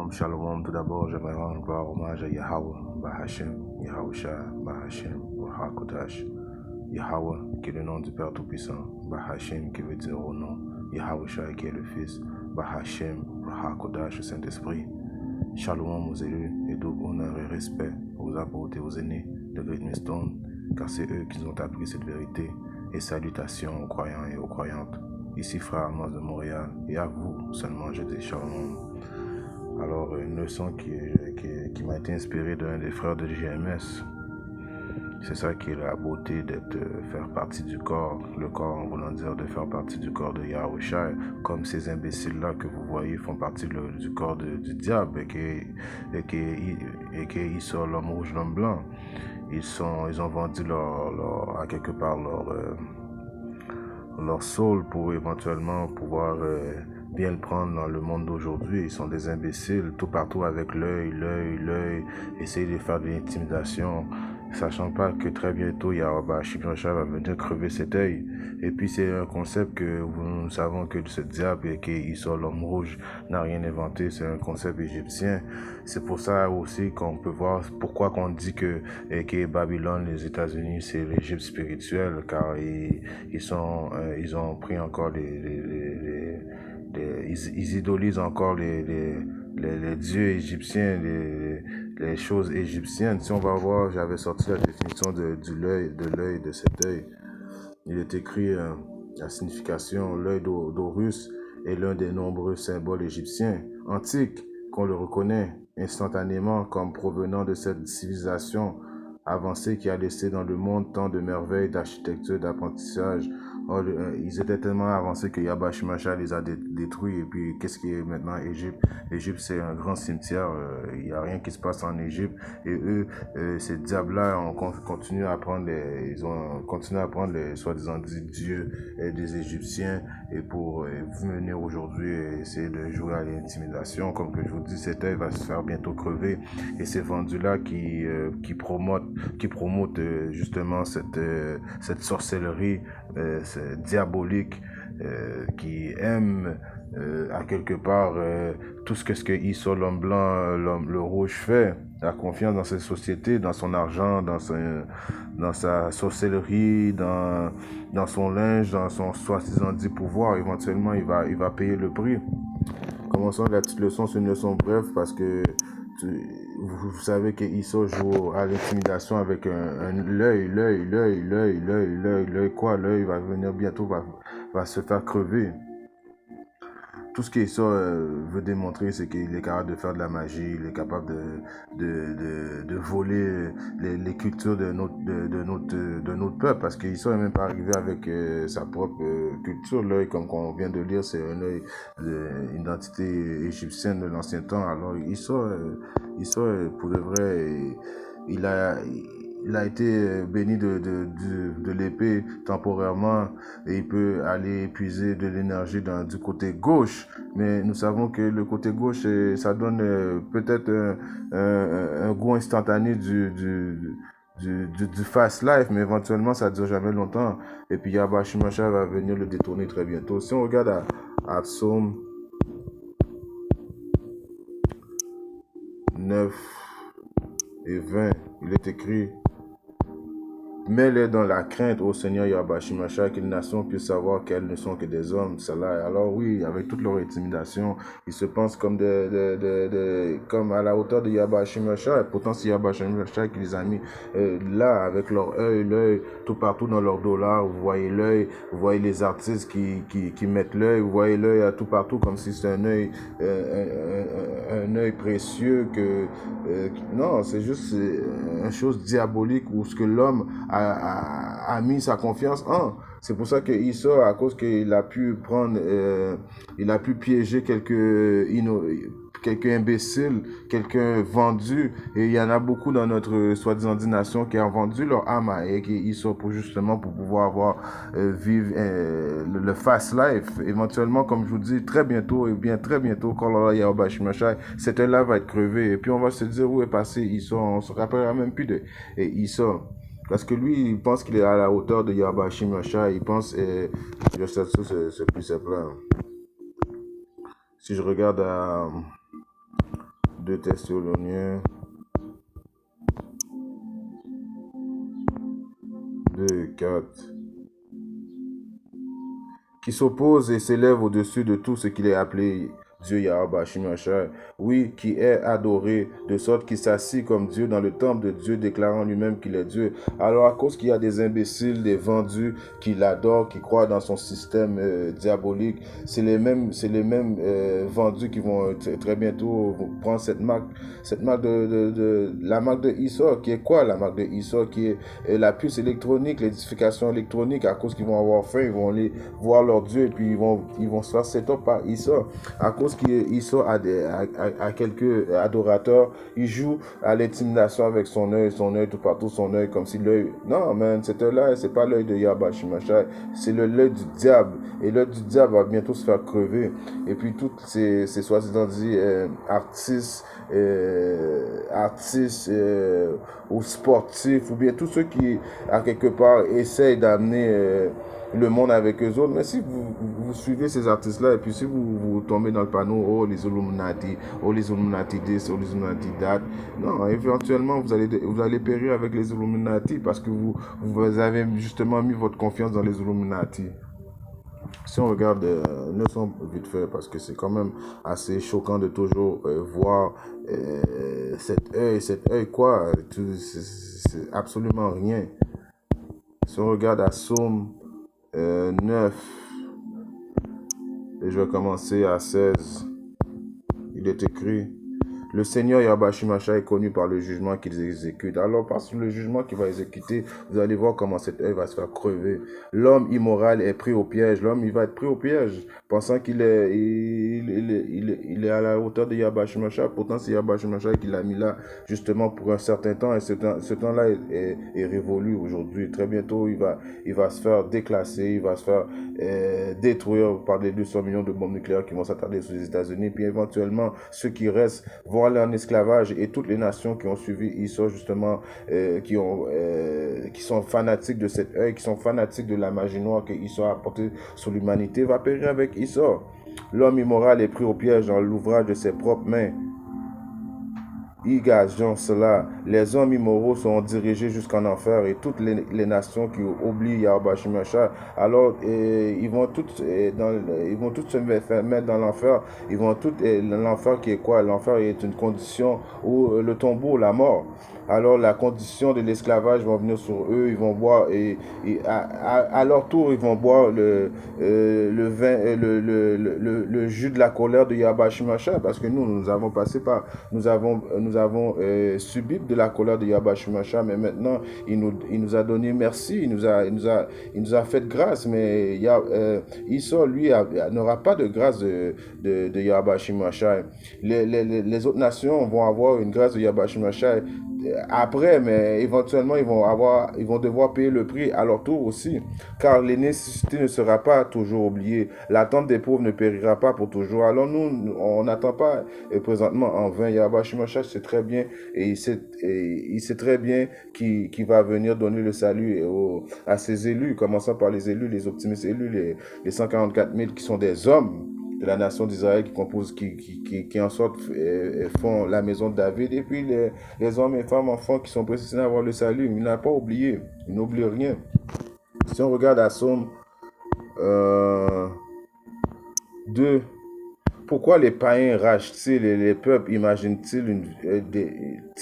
Shalom. Tout d'abord, j'aimerais rendre gloire, hommage à Yahweh, Bahashem, Yahusha, Bahashem, Kodash. Yahweh, qui est le nom du Père Tout-Puissant, Bahashem, qui veut dire au nom, Yahusha, qui est le Fils, Bahashem, Kodash, le Saint-Esprit. Shalom aux élus, et tout honneur et respect aux apôtres et aux aînés de Great Millstone, car c'est eux qui nous ont appris cette vérité, et salutations aux croyants et aux croyantes. Ici, frère Amos de Montréal, et à vous seulement je dis Shalom. Alors, une leçon qui m'a été inspirée d'un des frères de GMS. C'est ça qui est la beauté d'être faire partie du corps, le corps en voulant dire de faire partie du corps de Yahushua, comme ces imbéciles-là que vous voyez font partie du corps du diable et qui ils sont l'homme rouge, l'homme blanc. Ils ont vendu à quelque part leur soul pour éventuellement pouvoir bien le prendre dans le monde d'aujourd'hui. Ils sont des imbéciles, tout partout avec l'œil, essayer de faire de l'intimidation, sachant pas que très bientôt Yahweh Shimshasha va venir crever cet œil. Et puis c'est un concept que nous savons que ce diable qui sort l'homme rouge n'a rien inventé, c'est un concept égyptien. C'est pour ça aussi qu'on peut voir pourquoi qu'on dit que Babylone, les États-Unis, c'est l'Égypte spirituelle, car ils ont pris encore ils idolisent encore les dieux égyptiens, les choses égyptiennes. Si on va voir, j'avais sorti la définition de l'œil, de cet œil. Il est écrit la signification, l'œil d'Horus est l'un des nombreux symboles égyptiens antiques qu'on le reconnaît instantanément comme provenant de cette civilisation avancée qui a laissé dans le monde tant de merveilles d'architecture, d'apprentissage. Ils étaient tellement avancés que Yahweh Shimshasha les a détruits. Et puis, qu'est-ce qui est maintenant Égypte? Égypte, c'est un grand cimetière. Il n'y a rien qui se passe en Égypte. Et eux, ces diables-là, ils ont continué à prendre les soi-disant dieux des Égyptiens et pour venir aujourd'hui essayer de jouer à l'intimidation. Comme que je vous dis, cet œil va se faire bientôt crever. Et ces vendus-là qui promotent justement cette sorcellerie diabolique qui aime à quelque part tout ce que Issa, l'homme blanc, le rouge fait, la confiance dans cette société, dans son argent, dans sa sorcellerie, dans son linge, dans son soi-disant dit pouvoir. Éventuellement, il va payer le prix. Commençons la petite leçon, c'est une leçon brève parce que vous savez que Issa joue à l'intimidation avec l'œil, quoi, l'œil va venir bientôt, va se faire crever. Tout ce qu'Issa veut démontrer, c'est qu'il est capable de faire de la magie, il est capable de voler les cultures de notre peuple, parce qu'Issa n'est même pas arrivé avec sa propre culture. L'œil, comme on vient de lire, c'est un œil d'identité égyptienne de l'ancien temps. Alors Issa, pour de vrai, il a été béni de l'épée temporairement et il peut aller puiser de l'énergie du côté gauche. Mais nous savons que le côté gauche, ça donne peut-être un goût instantané du fast life, mais éventuellement ça ne dure jamais longtemps. Et puis Yahweh Shimshasha va venir le détourner très bientôt. Si on regarde à Psaume 9 et 20, il est écrit: mets-les dans la crainte au Seigneur Yahweh Shimshasha, que les nations puissent savoir qu'elles ne sont que des hommes. Alors oui, avec toute leur intimidation, ils se pensent comme comme à la hauteur de Yahweh Shimshasha. Pourtant, c'est Yahweh Shimshasha qui les a mis là, avec leur l'œil, tout partout dans leur dollar. Vous voyez l'œil, vous voyez les artistes qui mettent l'œil, vous voyez l'œil tout partout, comme si c'était un œil précieux non, c'est juste une chose diabolique où ce que l'homme a mis sa confiance en. C'est pour ça qu'il sort, à cause qu'il a pu il a pu piéger quelques imbéciles, quelqu'un vendu, et il y en a beaucoup dans notre soi-disant nation qui ont vendu leur âme et qui sont justement pour pouvoir vivre le fast life. Éventuellement, comme je vous dis, très bientôt, quand Yahweh Shimshasha, cet œil-là va être crevé, et puis on va se dire où est passé Issa, on se rappellera même plus de Issa. Parce que lui, il pense qu'il est à la hauteur de Yahweh Shimshasha, il pense, c'est plus simple. Si je regarde 2 Thessaloniciens 2 et 4. Qui s'oppose et s'élève au-dessus de tout ce qu'il est appelé Dieu Yahweh Shimashai, oui, qui est adoré, de sorte qu'il s'assit comme Dieu dans le temple de Dieu, déclarant lui-même qu'il est Dieu. Alors, à cause qu'il y a des imbéciles, des vendus qui l'adorent, qui croient dans son système diabolique, c'est les mêmes vendus qui vont très bientôt prendre cette marque la marque de Issa, qui est quoi la marque de Issa, qui est la puce électronique, l'édification électronique, à cause qu'ils vont avoir faim, ils vont aller voir leur Dieu et puis ils vont se faire set-up par Issa. À cause qu'il sort à quelques adorateurs, il joue à l'intimidation avec son œil tout partout, son œil, comme si l'œil... Non, man, cet œil-là, c'est pas l'œil de Yahweh Shimashai, c'est l'œil du diable. Et l'œil du diable va bientôt se faire crever. Et puis, toutes ces soi-disant dit artistes ou sportifs, ou bien tous ceux qui, à quelque part, essayent d'amener... le monde avec eux autres. Mais si vous suivez ces artistes-là et puis si vous tombez dans le panneau, oh les Illuminati, oh les Illuminati this, oh les Illuminati that, non, éventuellement vous allez périr avec les Illuminati parce que vous avez justement mis votre confiance dans les Illuminati. Si on regarde, ne sont vite fait parce que c'est quand même assez choquant de toujours voir cet œil quoi, c'est absolument rien. Si on regarde à Somme 9, et je vais commencer à 16. Il est écrit: le Seigneur Yahweh Shimashai est connu par le jugement qu'il exécute. Alors, par le jugement qu'il va exécuter, vous allez voir comment cet œil va se faire crever. L'homme immoral est pris au piège. L'homme, il va être pris au piège, pensant qu'il est, il est à la hauteur de Yahweh Shimashai. Pourtant, c'est Yahweh Shimashai qui l'a mis là, justement, pour un certain temps. Et ce temps-là est révolu aujourd'hui. Très bientôt, il va se faire déclasser, il va se faire détruire par des 200 millions de bombes nucléaires qui vont s'attarder sur les États-Unis. Puis éventuellement, ceux qui restent vont aller en esclavage, et toutes les nations qui ont suivi Issa, justement, qui sont fanatiques de cet œil, qui sont fanatiques de la magie noire que Issa a apportée sur l'humanité, va périr avec Issa. L'homme immoral est pris au piège dans l'ouvrage de ses propres mains. Gageons cela, les hommes immoraux seront dirigés jusqu'en enfer, et toutes les nations qui oublient Yahweh Shimashai, alors ils vont toutes se mettre dans l'enfer. Ils vont toutes l'enfer qui est quoi? L'enfer est une condition où le tombeau, la mort. Alors la condition de l'esclavage va venir sur eux. Ils vont boire et à leur tour ils vont boire le vin, le jus de la colère de Yahweh Shimashai, parce que nous avons passé par, nous avons subi de la colère de Yahweh Shimashai, mais maintenant il nous a donné merci, il nous a fait grâce, mais Issa lui n'aura pas de grâce de Yahweh Shimashai. Les autres nations vont avoir une grâce de Yahweh Shimashai après, mais éventuellement ils vont devoir payer le prix à leur tour aussi, car les nécessités ne sera pas toujours oubliée, l'attente des pauvres ne périra pas pour toujours. Alors nous, on n'attend pas présentement en vain. Yahweh Shimashai sait très bien, et il sait très bien qui va venir donner le salut à ses élus, commençant par les élus, les optimistes élus, les 144 000 qui sont des hommes de la nation d'Israël, qui en sorte font la maison de David, et puis les hommes et femmes enfants qui sont prédestinés à avoir le salut. Il n'a pas oublié, il n'oublie rien. Si on regarde à Somme 2, pourquoi les païens rachent-ils et les peuples imaginent-ils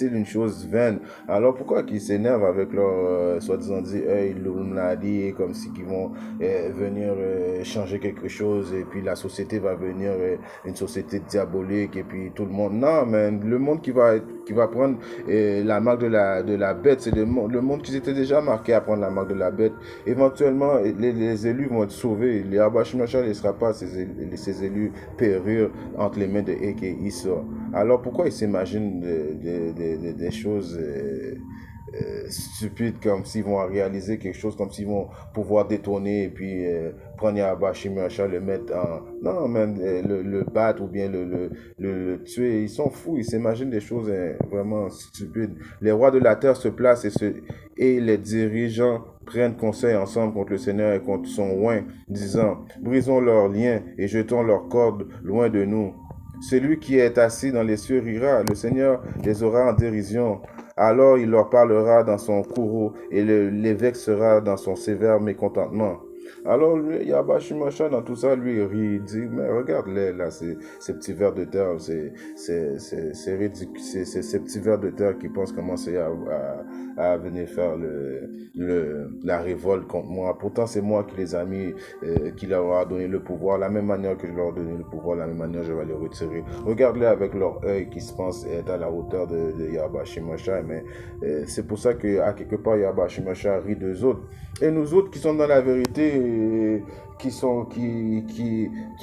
une chose vaine? Alors pourquoi qu'ils s'énervent avec leur soi-disant dit Illuminati, comme si qu'ils vont venir changer quelque chose, et puis la société va venir une société diabolique, et puis tout le monde... Non, mais le monde qui va prendre la marque de la bête, c'est le monde qui s'était déjà marqué à prendre la marque de la bête. Éventuellement, les élus vont être sauvés. Les Yahweh Shimashai ne laissera pas ces élus périr entre les mains de Eke Issa. Alors pourquoi ils s'imaginent des choses stupides, comme s'ils vont réaliser quelque chose, comme s'ils vont pouvoir détourner et puis prendre Yahweh Shimashai, le mettre en... Non, même le battre ou bien le tuer. Ils sont fous, ils s'imaginent des choses vraiment stupides. Les rois de la terre se placent et les dirigeants prennent conseil ensemble contre le Seigneur et contre son oint, disant: brisons leurs liens et jetons leurs cordes loin de nous. Celui qui est assis dans les cieux rira, le Seigneur les aura en dérision. Alors il leur parlera dans son courroux et l'évêque sera dans son sévère mécontentement. Alors Yahba Shimosha, dans tout ça, lui, il rit, il dit, mais regarde-les, là, ces petits vers de terre, c'est ridicule, ces petits vers de terre qui pensent commencer à venir faire la révolte contre moi. Pourtant, c'est moi qui les ai mis, qui leur a donné le pouvoir. La même manière que je leur ai donné le pouvoir, la même manière, je vais les retirer. Regarde-les avec leur œil qui se pense être à la hauteur de Yahba Shimosha, mais c'est pour ça qu'à quelque part, Yahba Shimosha rit d'eux autres. Et nous autres qui sommes dans la vérité, qui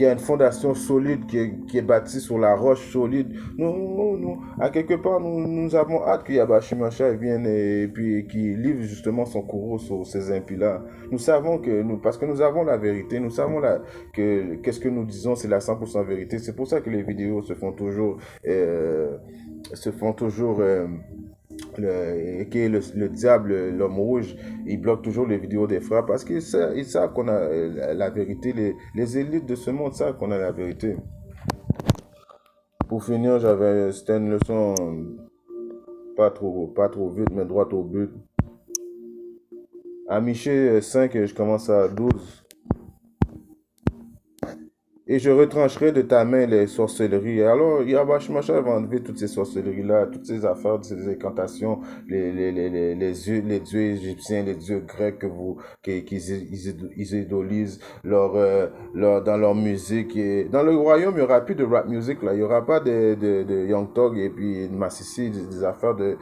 a une fondation solide, qui est bâtie sur la roche solide, à quelque part, nous avons hâte que Yabashimasha vienne et puis qui livre justement son courroux sur ces impies-là. Nous savons parce que nous avons la vérité, nous savons que qu'est-ce que nous disons, c'est la 100% vérité. C'est pour ça que les vidéos se font toujours le diable, l'homme rouge, il bloque toujours les vidéos des frères parce qu'ils savent qu'on a la vérité. Les élites de ce monde savent qu'on a la vérité. Pour finir, c'était une leçon pas trop vite, mais droite au but. À Michée 5, je commence à 12. Et je retrancherai de ta main les sorcelleries. Alors, Yabashmasha va enlever toutes ces sorcelleries-là, toutes ces affaires, ces incantations, les dieux égyptiens, les dieux grecs qu'ils idolisent dans leur musique. Et dans le royaume, il n'y aura plus de rap music, là. Il n'y aura pas de Young Thug et puis de Massissi, des affaires de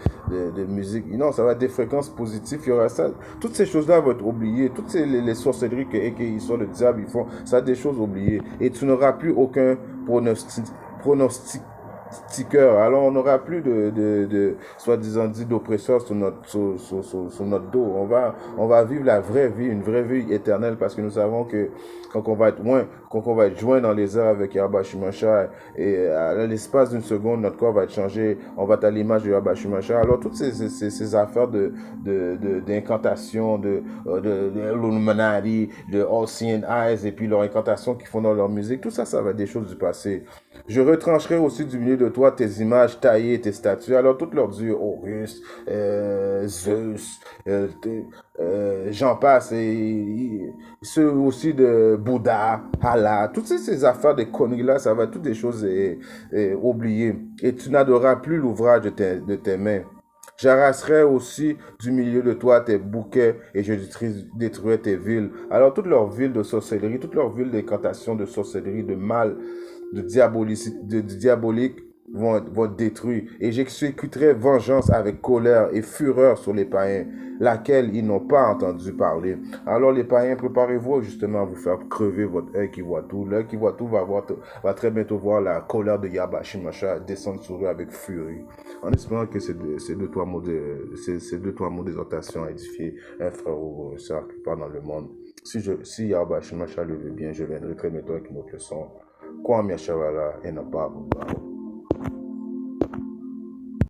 musique. Non, ça va être des fréquences positives. Il y aura ça. Toutes ces choses-là vont être oubliées. Toutes les sorcelleries qu'ils sont le diable, ils font, ça des choses oubliées. Et tu n'auras plus aucun pronostiqueur. Alors, on n'aura plus de soi-disant dit d'oppresseurs sur notre dos. On va vivre la vraie vie, une vraie vie éternelle, parce que nous savons que quand on va être joint dans les airs avec Yahba Shimosha, et à l'espace d'une seconde, notre corps va être changé, on va être à l'image de Yahba Shimosha. Alors, toutes ces affaires d'incantation, de Illuminati, de All Seeing Eyes, et puis leur incantation qu'ils font dans leur musique, tout ça, ça va être des choses du passé. Je retrancherai aussi du milieu de toi tes images taillées, tes statues. Alors, tous leurs dieux, Horus, Zeus, j'en passe, et ceux aussi de Bouddha, Allah, toutes ces affaires de conneries-là, ça va être toutes des choses oubliées. Et tu n'adoreras plus l'ouvrage de tes mains. J'arraserai aussi du milieu de toi tes bouquets et je détruirai tes villes. Alors, toutes leurs villes de sorcellerie, toutes leurs villes d'incantation, de sorcellerie, de mal, de diabolique vont être détruits. Et j'exécuterai vengeance avec colère et fureur sur les païens, laquelle ils n'ont pas entendu parler. Alors les païens, préparez-vous justement à vous faire crever votre œil qui voit tout. L'œil qui voit tout va très bientôt voir la colère de Yahba Shimosha descendre sur eux avec furie. En espérant que ces deux, trois mots d'exhortation a édifié un frère ou une sœur qui part dans le monde. Si Yahba Shimosha le veut bien, je viendrai très bientôt avec une autre leçon. Kwame Yashavala et Nababu.